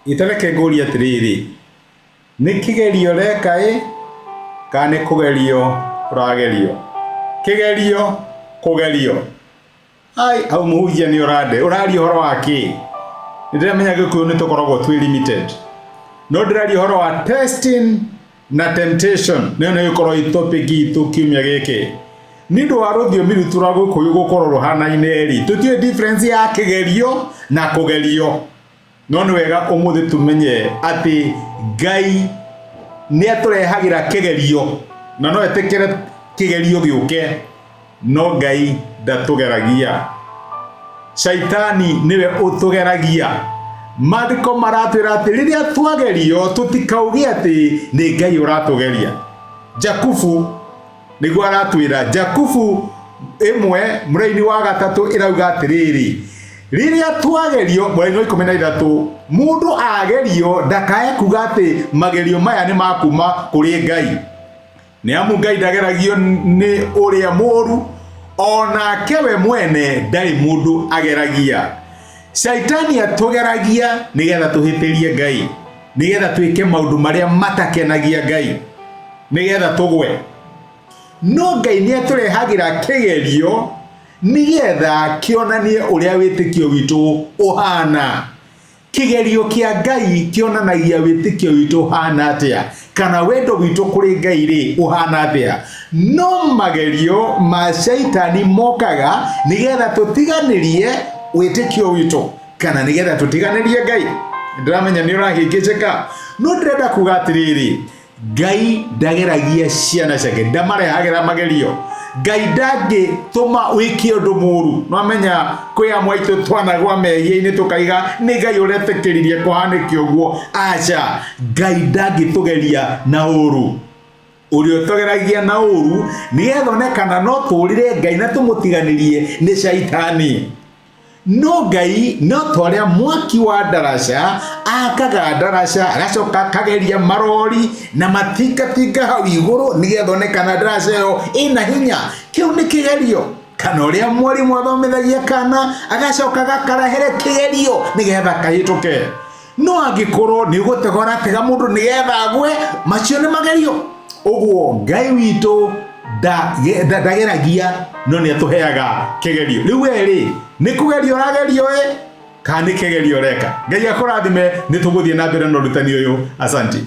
Itareke ngũria atiriri, nĩ kĩgerio reka kana nĩ kũgerio ũragerio? Kĩgerio kũgerio. Ai, hau mũhunjia nĩ ũraria ũhoro wa kĩ? Nĩndĩramenya Gĩkũyũ nĩ tũkoragwo twĩ limited. No ndĩraria ũhoro wa testing na temptation. Nĩ gũkorwo topic itũ kiumia gĩkĩ. Nĩ ũndũ wa rũthiomi rwitũ rwa Gĩkũyũ gũkorwo rũhanaine rĩ, tũtiũĩ difference ya kĩgerio na kũgerio. No nĩ wega ũmũthĩ tumenye atĩ Ngai nĩ atũrehagĩra kĩgerio, na no etĩkĩre kĩgerio gĩũke, no Ngai ndatũgeragia. Shaitani niwe ũtũgeragia. Maandĩko maratwĩra atĩ rĩrĩa twagerio tũtikauge atĩ nĩ Ngai ũratũgeria. Jakubu nĩguo aratwĩra, Jakubu 1:3 ĩrauga atĩrĩrĩ, rĩrĩa twagerio, mũraini wa 13, mũndũ agerio ndakae kuga atĩ magerio maya nĩ makuma kũrĩ Ngai. Nĩ amu Ngai ndageragio nĩ ũrĩa mũũru, onake we mwene ndarĩ mũndũ ageragia. Shaitani atũgeragia nĩgetha tũhĩtĩrie Ngai, nĩgetha twĩke maũndũ marĩa matakenagia Ngai, nĩgetha tũgwe. No Ngai nĩ atũrehagĩra kĩgerio nĩgetha kĩonanie ũrĩa wĩtĩkio witũ ũhana. Kĩgerio kĩa Ngai kĩonanagia wĩtĩkio witũ ũhana atĩa, kana wendo witũ kũrĩ Ngai rĩ ũhana atĩa. No magerio ma Shaitani mokaga nĩgetha tũtiganĩrie wĩtĩkio witũ, kana nĩgetha tũtiganĩrie Ngai. Ndĩramenya nĩ ũrahĩngĩcĩka. No ndĩrenda kuga atĩrĩrĩ, Ngai ndageragia ciana ciake, ndamarehagĩra magerio. Ngai ndangĩtũma wĩke ũndũ mũũru. No amenya kwĩ amwe aitũ twanagwa mehia-inĩ tũkaiga nĩ Ngai ũretĩkĩririe kũhanĩke ũguo. Aca, Ngai ndangĩtũgeria na ũũru. Ũrĩa ũtũgeragia na ũũru nĩgetha onekana no tũũrĩre Ngai na tũmũtiganĩrie nĩ Shaitani. No Ngai no twarĩa mwaki wa ndaraca, akaga ndaraca, agacoka akageria marori na matingatinga hau igũrũ nĩgetha onekana ndaraca ĩyo ĩna hinya. Kĩu nĩ kĩgerio. Kana ũrĩa mwarimũ athomithagia kana agacoka agakarehere kĩgerio nĩgetha kahĩtũke. No angĩkorwo nĩ gũtegora mũndũ nĩgetha agwe, macio nĩ magerio. Ũguo Ngai witũ ndageragia, no nĩ atũheaga kĩgerio. Rĩu rĩ, nĩ kũgerio ũragerio kana nĩ kĩgerio reka? Ngai akũrathime, nĩ tũgũthiĩ na mbere na ũrutani ũyũ. Asante.